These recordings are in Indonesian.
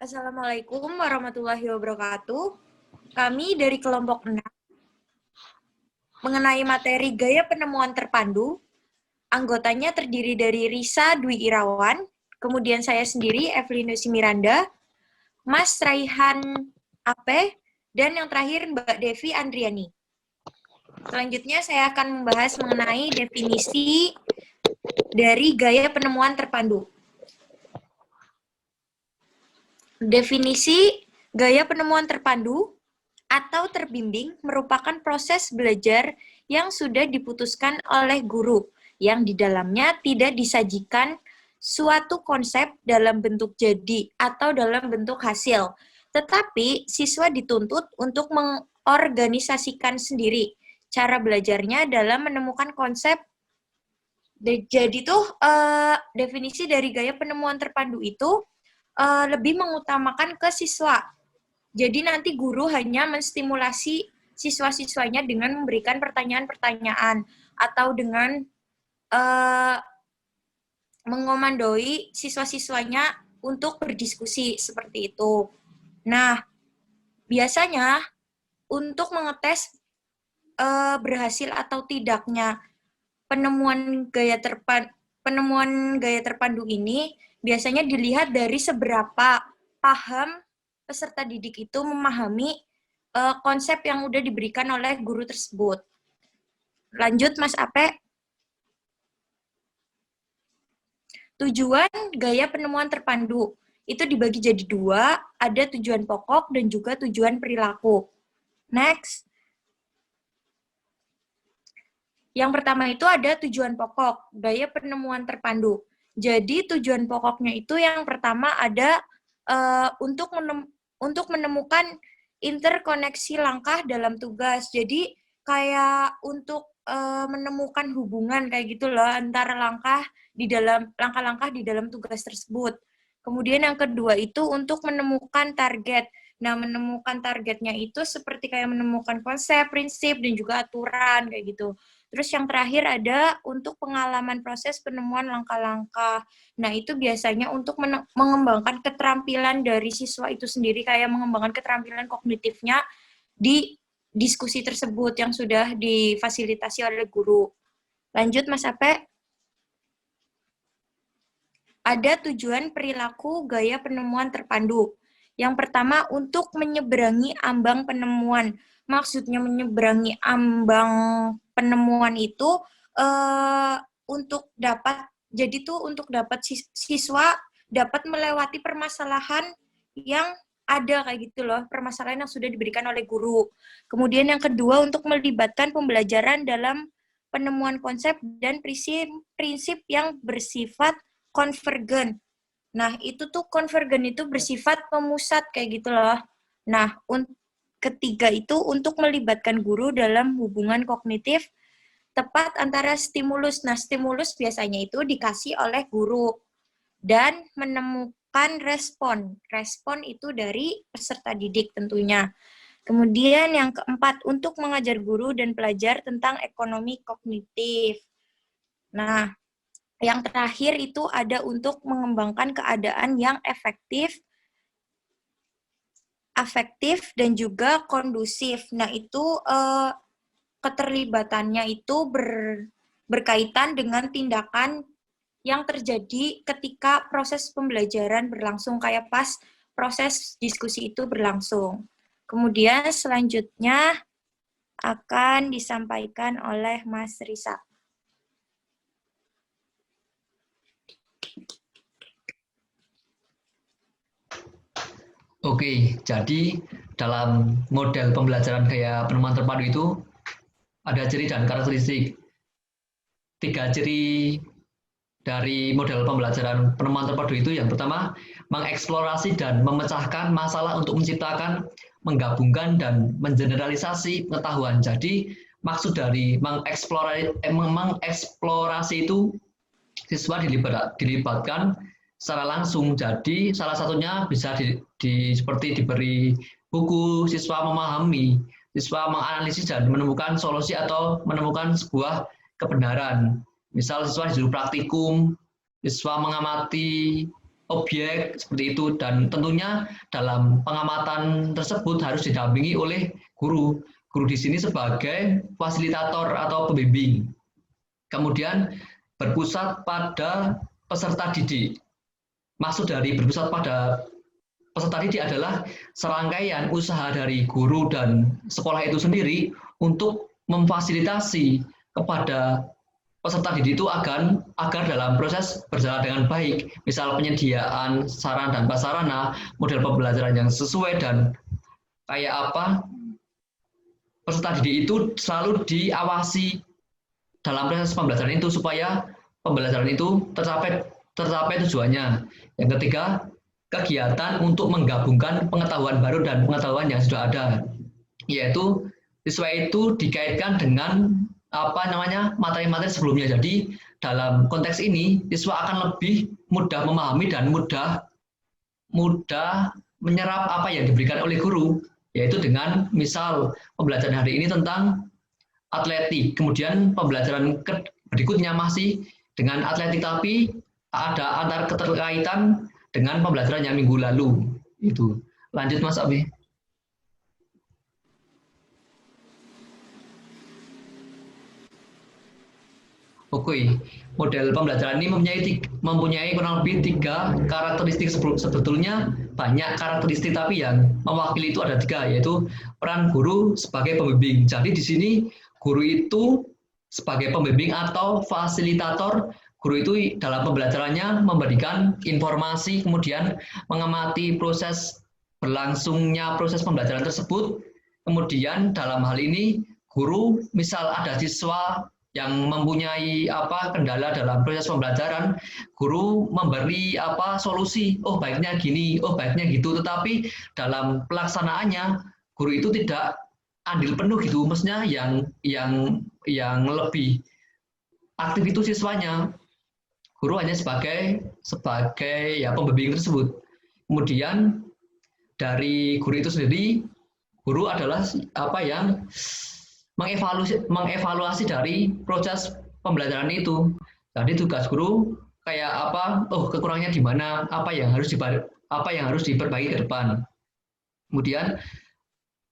Assalamualaikum warahmatullahi wabarakatuh. Kami dari kelompok 6 mengenai materi gaya penemuan terpadu. Anggotanya terdiri dari Risa Dwi Irawan, kemudian saya sendiri Evelyn Miranda, Mas Raihan Ape, dan yang terakhir Mbak Devi Andriani. Selanjutnya saya akan membahas mengenai definisi dari gaya penemuan terpadu. Definisi gaya penemuan terpadu atau terbimbing merupakan proses belajar yang sudah diputuskan oleh guru, yang di dalamnya tidak disajikan suatu konsep dalam bentuk jadi atau dalam bentuk hasil, tetapi siswa dituntut untuk mengorganisasikan sendiri cara belajarnya dalam menemukan konsep. Jadi tuh definisi dari gaya penemuan terpadu itu lebih mengutamakan ke siswa. Jadi nanti guru hanya menstimulasi siswa-siswanya dengan memberikan pertanyaan-pertanyaan atau dengan mengomandoi siswa-siswanya untuk berdiskusi seperti itu. Nah, biasanya untuk mengetes berhasil atau tidaknya penemuan gaya terpadu ini biasanya dilihat dari seberapa paham peserta didik itu memahami konsep yang udah diberikan oleh guru tersebut. Lanjut, Mas Ape. Tujuan gaya penemuan terpadu itu dibagi jadi dua, ada tujuan pokok dan juga tujuan perilaku. Next. Yang pertama itu ada tujuan pokok, gaya penemuan terpadu. Jadi tujuan pokoknya itu yang pertama ada untuk menemukan interkoneksi langkah dalam tugas. Jadi kayak untuk menemukan hubungan kayak gitu loh antara langkah-langkah di dalam tugas tersebut. Kemudian yang kedua itu untuk menemukan target. Nah, menemukan targetnya itu seperti kayak menemukan konsep, prinsip, dan juga aturan kayak gitu. Terus yang terakhir ada untuk pengalaman proses penemuan langkah-langkah. Nah, itu biasanya untuk mengembangkan keterampilan dari siswa itu sendiri, kayak mengembangkan keterampilan kognitifnya di diskusi tersebut yang sudah difasilitasi oleh guru. Lanjut, Mas Ape. Ada tujuan perilaku gaya penemuan terpadu. Yang pertama, untuk menyeberangi ambang penemuan. Maksudnya menyeberangi ambang penemuan itu untuk dapat siswa dapat melewati permasalahan yang ada kayak gitu loh, permasalahan yang sudah diberikan oleh guru. Kemudian yang kedua, untuk melibatkan pembelajaran dalam penemuan konsep dan prinsip yang bersifat konvergen. Nah, itu tuh konvergen itu bersifat pemusat kayak gitu loh. Nah, ketiga itu untuk melibatkan guru dalam hubungan kognitif tepat antara stimulus. Nah, stimulus biasanya itu dikasih oleh guru dan menemukan respon. Respon itu dari peserta didik tentunya. Kemudian yang keempat, untuk mengajar guru dan pelajar tentang ekonomi kognitif. Nah, yang terakhir itu ada untuk mengembangkan keadaan yang afektif dan juga kondusif. Nah, itu keterlibatannya itu berkaitan dengan tindakan yang terjadi ketika proses pembelajaran berlangsung, kayak pas proses diskusi itu berlangsung. Kemudian selanjutnya akan disampaikan oleh Mas Risa. Oke, jadi dalam model pembelajaran gaya penemuan terpadu itu ada ciri dan karakteristik. 3 ciri dari model pembelajaran penemuan terpadu itu yang pertama, mengeksplorasi dan memecahkan masalah untuk menciptakan, menggabungkan, dan mengeneralisasi pengetahuan. Jadi, maksud dari mengeksplorasi itu siswa dilibatkan secara langsung. Jadi salah satunya bisa seperti diberi buku, siswa memahami, siswa menganalisis dan menemukan solusi atau menemukan sebuah kebenaran. Misal siswa disuruh praktikum, siswa mengamati objek seperti itu, dan tentunya dalam pengamatan tersebut harus didampingi oleh guru. Guru di sini sebagai fasilitator atau pembimbing. Kemudian berpusat pada peserta didik. Maksud dari berpusat pada peserta didik adalah serangkaian usaha dari guru dan sekolah itu sendiri untuk memfasilitasi kepada peserta didik itu agar dalam proses berjalan dengan baik. Misal penyediaan sarana dan prasarana, model pembelajaran yang sesuai, dan kayak apa, peserta didik itu selalu diawasi dalam proses pembelajaran itu supaya pembelajaran itu tercapai tujuannya. Yang ketiga, kegiatan untuk menggabungkan pengetahuan baru dan pengetahuan yang sudah ada, yaitu siswa itu dikaitkan dengan materi-materi sebelumnya. Jadi dalam konteks ini siswa akan lebih mudah memahami dan mudah menyerap apa yang diberikan oleh guru, yaitu dengan misal pembelajaran hari ini tentang atletik, kemudian pembelajaran berikutnya masih dengan atletik, tapi ada antar keterkaitan dengan pembelajaran yang minggu lalu. Itu. Lanjut Mas Abi. Oke, model pembelajaran ini mempunyai kurang lebih 3 karakteristik. Sebetulnya banyak karakteristik, tapi yang mewakili itu ada 3, yaitu peran guru sebagai pembimbing. Jadi di sini guru itu sebagai pembimbing atau fasilitator. Guru itu dalam pembelajarannya memberikan informasi, kemudian mengamati proses berlangsungnya proses pembelajaran tersebut. Kemudian dalam hal ini guru, misal ada siswa yang mempunyai kendala dalam proses pembelajaran, guru memberi solusi, oh baiknya gini, oh baiknya gitu. Tetapi dalam pelaksanaannya guru itu tidak andil penuh gitu, maksudnya yang lebih aktif itu siswanya. Guru hanya sebagai pembimbing tersebut. Kemudian dari guru itu sendiri, guru adalah yang mengevaluasi dari proses pembelajaran itu. Jadi tugas guru kayak kekurangannya di mana, apa yang harus diperbaiki ke depan. Kemudian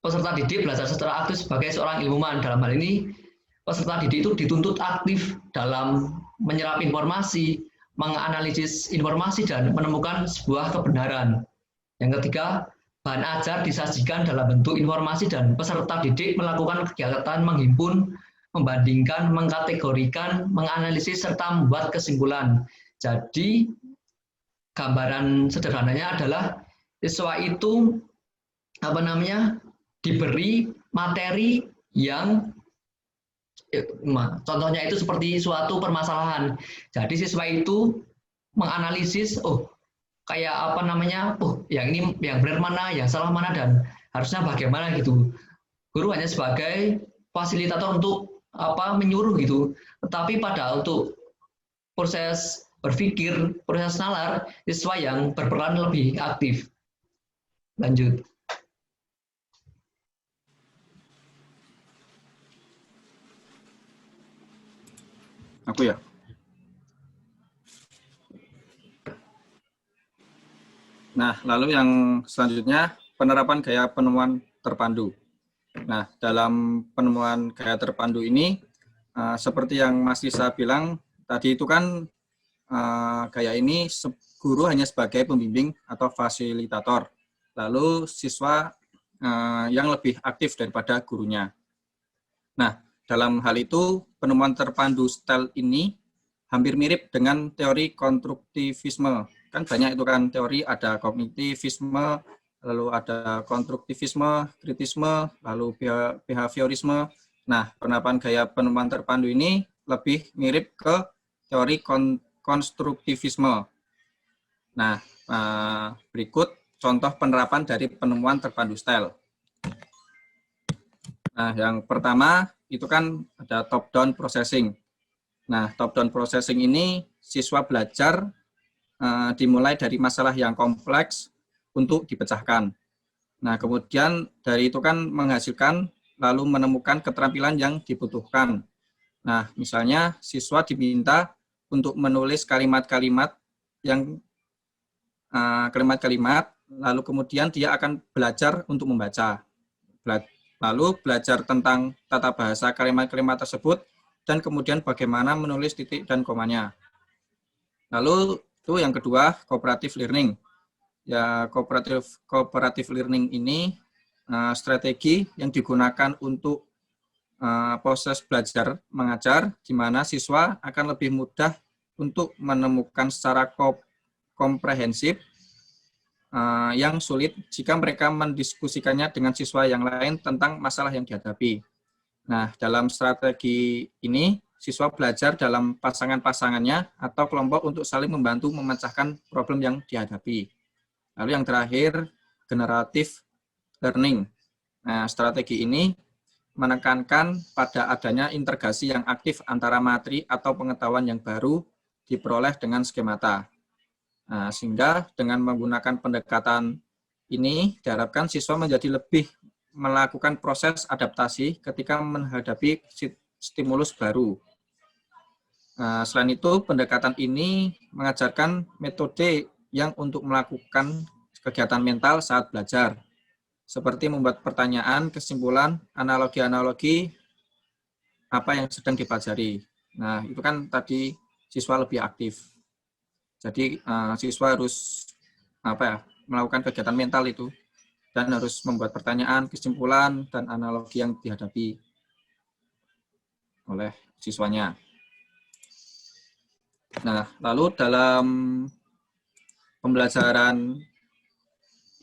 peserta didik belajar secara aktif sebagai seorang ilmuwan. Dalam hal ini peserta didik itu dituntut aktif dalam menyerap informasi, menganalisis informasi, dan menemukan sebuah kebenaran. Yang ketiga, bahan ajar disajikan dalam bentuk informasi dan peserta didik melakukan kegiatan menghimpun, membandingkan, mengkategorikan, menganalisis, serta membuat kesimpulan. Jadi, gambaran sederhananya adalah siswa itu diberi materi yang contohnya itu seperti suatu permasalahan. Jadi siswa itu menganalisis, yang ini yang benar mana, yang salah mana, dan harusnya bagaimana gitu. Guru hanya sebagai fasilitator untuk menyuruh gitu. Tetapi untuk proses berpikir, proses nalar, siswa yang berperan lebih aktif. Lanjut. Aku ya. Nah, lalu yang selanjutnya penerapan gaya penemuan terpandu. Nah, dalam penemuan gaya terpandu ini, seperti yang Mas Risa bilang tadi itu kan gaya ini guru hanya sebagai pembimbing atau fasilitator. Lalu siswa yang lebih aktif daripada gurunya. Nah, dalam hal itu, penemuan terpandu style ini hampir mirip dengan teori konstruktivisme. Kan banyak itu kan teori, ada kognitivisme, lalu ada konstruktivisme, kritisme, lalu behaviorisme. Nah, penerapan gaya penemuan terpandu ini lebih mirip ke teori konstruktivisme. Nah, berikut contoh penerapan dari penemuan terpandu style. Nah, yang pertama itu kan ada top-down processing. Nah, top-down processing ini siswa belajar dimulai dari masalah yang kompleks untuk dipecahkan. Nah, kemudian dari itu kan menghasilkan lalu menemukan keterampilan yang dibutuhkan. Nah, misalnya siswa diminta untuk menulis kalimat-kalimat yang kalimat-kalimat, lalu kemudian dia akan belajar untuk membaca. Lalu belajar tentang tata bahasa kalimat-kalimat tersebut, dan kemudian bagaimana menulis titik dan komanya. Lalu itu yang kedua, cooperative learning. Ya, cooperative learning ini strategi yang digunakan untuk proses belajar mengajar, di mana siswa akan lebih mudah untuk menemukan secara komprehensif yang sulit jika mereka mendiskusikannya dengan siswa yang lain tentang masalah yang dihadapi. Nah, dalam strategi ini, siswa belajar dalam pasangan-pasangannya atau kelompok untuk saling membantu memecahkan problem yang dihadapi. Lalu yang terakhir, generative learning. Nah, strategi ini menekankan pada adanya integrasi yang aktif antara materi atau pengetahuan yang baru diperoleh dengan skemata. Nah, sehingga dengan menggunakan pendekatan ini, diharapkan siswa menjadi lebih melakukan proses adaptasi ketika menghadapi stimulus baru. Nah, selain itu, pendekatan ini mengajarkan metode yang untuk melakukan kegiatan mental saat belajar, seperti membuat pertanyaan, kesimpulan, analogi-analogi apa yang sedang dipelajari. Nah, itu kan tadi siswa lebih aktif. Jadi siswa harus melakukan kegiatan mental itu dan harus membuat pertanyaan, kesimpulan, dan analogi yang dihadapi oleh siswanya. Nah, lalu dalam pembelajaran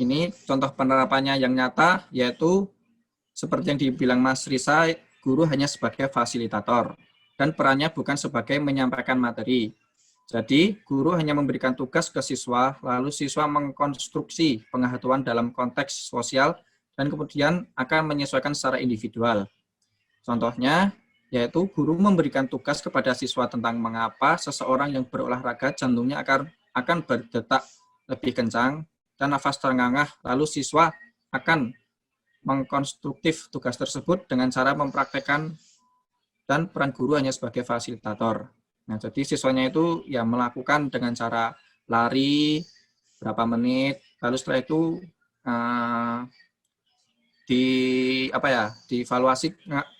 ini contoh penerapannya yang nyata yaitu seperti yang dibilang Mas Risa, guru hanya sebagai fasilitator dan perannya bukan sebagai menyampaikan materi. Jadi, guru hanya memberikan tugas ke siswa, lalu siswa mengkonstruksi pengetahuan dalam konteks sosial dan kemudian akan menyesuaikan secara individual. Contohnya, yaitu guru memberikan tugas kepada siswa tentang mengapa seseorang yang berolahraga jantungnya akan berdetak lebih kencang dan nafas terengah-engah, lalu siswa akan mengkonstruktif tugas tersebut dengan cara mempraktekkan dan peran guru hanya sebagai fasilitator. Nah, jadi siswanya itu ya melakukan dengan cara lari berapa menit, lalu setelah itu dievaluasi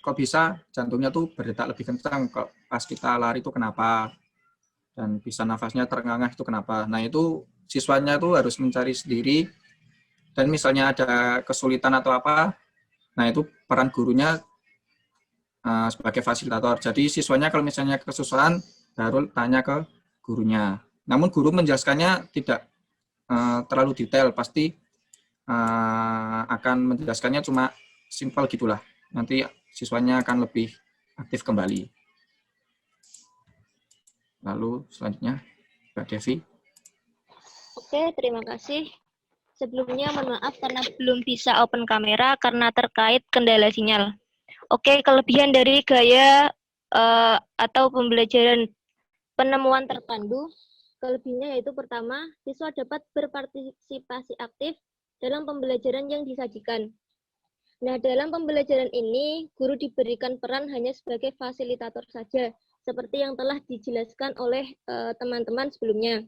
kok bisa jantungnya tuh berdetak lebih kencang kok pas kita lari itu kenapa, dan bisa nafasnya terengah-engah itu kenapa. Nah, itu siswanya itu harus mencari sendiri, dan misalnya ada kesulitan atau apa, nah itu peran gurunya sebagai fasilitator. Jadi siswanya kalau misalnya kesusahan baru tanya ke gurunya. Namun guru menjelaskannya tidak terlalu detail, pasti akan menjelaskannya cuma simpel gitulah. Nanti siswanya akan lebih aktif kembali. Lalu selanjutnya Mbak Devi. Oke, terima kasih. Sebelumnya mohon maaf karena belum bisa open kamera karena terkait kendala sinyal. Oke, kelebihan dari gaya atau pembelajaran penemuan terpandu, kelebihannya yaitu pertama, siswa dapat berpartisipasi aktif dalam pembelajaran yang disajikan. Nah, dalam pembelajaran ini, guru diberikan peran hanya sebagai fasilitator saja, seperti yang telah dijelaskan oleh teman-teman sebelumnya.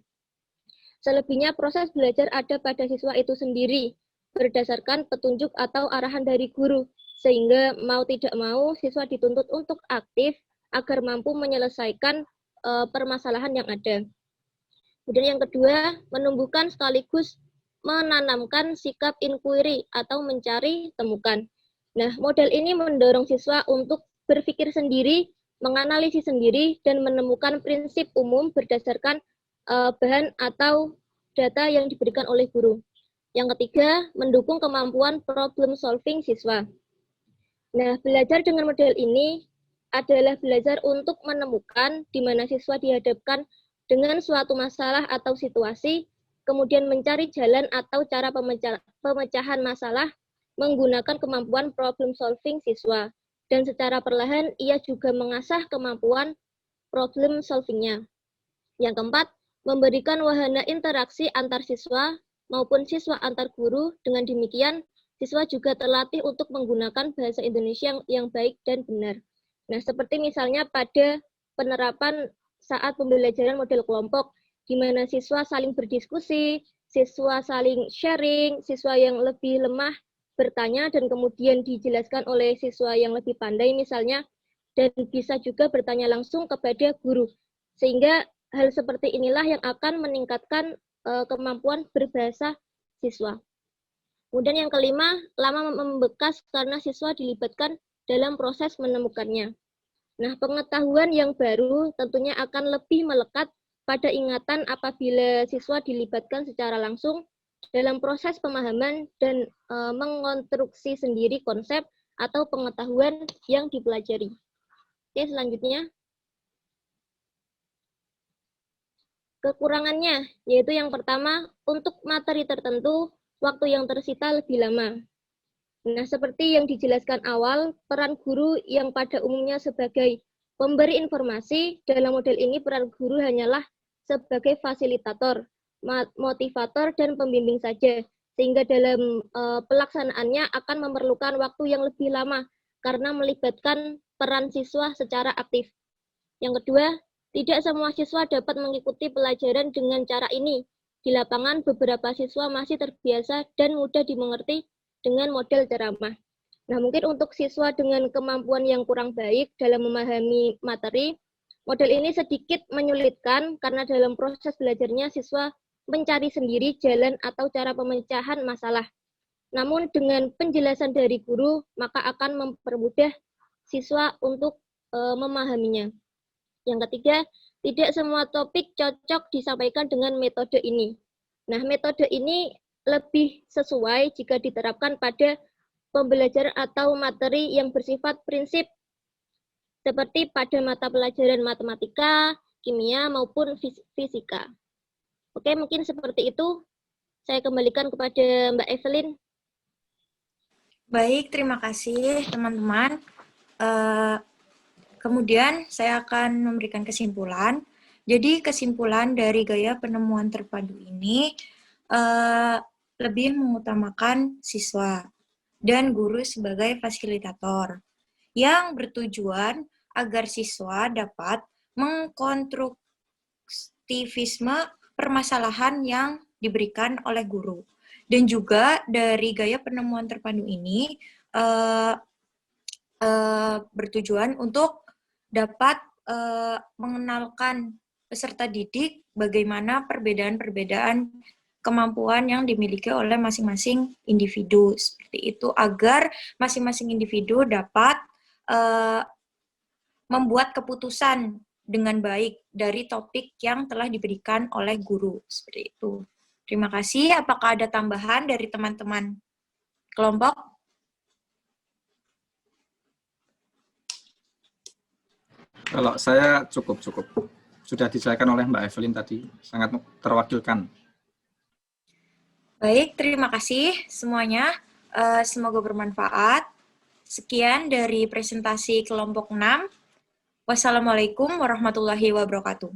Selebihnya proses belajar ada pada siswa itu sendiri, berdasarkan petunjuk atau arahan dari guru, sehingga mau tidak mau siswa dituntut untuk aktif agar mampu menyelesaikan permasalahan yang ada. Kemudian yang kedua, menumbuhkan sekaligus menanamkan sikap inquiry atau mencari temukan. Nah, model ini mendorong siswa untuk berpikir sendiri, menganalisis sendiri, dan menemukan prinsip umum berdasarkan bahan atau data yang diberikan oleh guru. Yang ketiga, mendukung kemampuan problem solving siswa. Nah, belajar dengan model ini adalah belajar untuk menemukan di mana siswa dihadapkan dengan suatu masalah atau situasi, kemudian mencari jalan atau cara pemecahan masalah menggunakan kemampuan problem solving siswa. Dan secara perlahan, ia juga mengasah kemampuan problem solving-nya. Yang keempat, memberikan wahana interaksi antar siswa maupun siswa antar guru. Dengan demikian, siswa juga terlatih untuk menggunakan bahasa Indonesia yang baik dan benar. Nah, seperti misalnya pada penerapan saat pembelajaran model kelompok, di mana siswa saling berdiskusi, siswa saling sharing, siswa yang lebih lemah bertanya dan kemudian dijelaskan oleh siswa yang lebih pandai misalnya, dan bisa juga bertanya langsung kepada guru. Sehingga hal seperti inilah yang akan meningkatkan kemampuan berbahasa siswa. Kemudian yang kelima, lama membekas karena siswa dilibatkan dalam proses menemukannya. Nah, pengetahuan yang baru tentunya akan lebih melekat pada ingatan apabila siswa dilibatkan secara langsung dalam proses pemahaman dan mengonstruksi sendiri konsep atau pengetahuan yang dipelajari. Oke, selanjutnya. Kekurangannya, yaitu yang pertama, untuk materi tertentu, waktu yang tersita lebih lama. Nah, seperti yang dijelaskan awal, peran guru yang pada umumnya sebagai pemberi informasi, dalam model ini peran guru hanyalah sebagai fasilitator, motivator, dan pembimbing saja. Sehingga dalam pelaksanaannya akan memerlukan waktu yang lebih lama karena melibatkan peran siswa secara aktif. Yang kedua, tidak semua siswa dapat mengikuti pelajaran dengan cara ini. Di lapangan, beberapa siswa masih terbiasa dan mudah dimengerti dengan model ceramah. Nah, mungkin untuk siswa dengan kemampuan yang kurang baik dalam memahami materi, model ini sedikit menyulitkan karena dalam proses belajarnya siswa mencari sendiri jalan atau cara pemecahan masalah. Namun dengan penjelasan dari guru, maka akan mempermudah siswa untuk memahaminya. Yang ketiga, tidak semua topik cocok disampaikan dengan metode ini. Nah, metode ini lebih sesuai jika diterapkan pada pembelajaran atau materi yang bersifat prinsip, seperti pada mata pelajaran matematika, kimia, maupun fisika. Oke, mungkin seperti itu. Saya kembalikan kepada Mbak Evelyn. Baik, terima kasih teman-teman. Kemudian saya akan memberikan kesimpulan. Jadi kesimpulan dari gaya penemuan terpadu ini lebih mengutamakan siswa dan guru sebagai fasilitator yang bertujuan agar siswa dapat mengkonstruktivisme permasalahan yang diberikan oleh guru. Dan juga dari gaya penemuan terpadu ini bertujuan untuk dapat mengenalkan peserta didik bagaimana perbedaan-perbedaan kemampuan yang dimiliki oleh masing-masing individu. Seperti itu, agar masing-masing individu dapat membuat keputusan dengan baik dari topik yang telah diberikan oleh guru. Seperti itu. Terima kasih. Apakah ada tambahan dari teman-teman kelompok? Kalau saya cukup. Sudah dijelaskan oleh Mbak Evelyn tadi, sangat terwakilkan. Baik, terima kasih semuanya. Semoga bermanfaat. Sekian dari presentasi kelompok 6. Wassalamualaikum warahmatullahi wabarakatuh.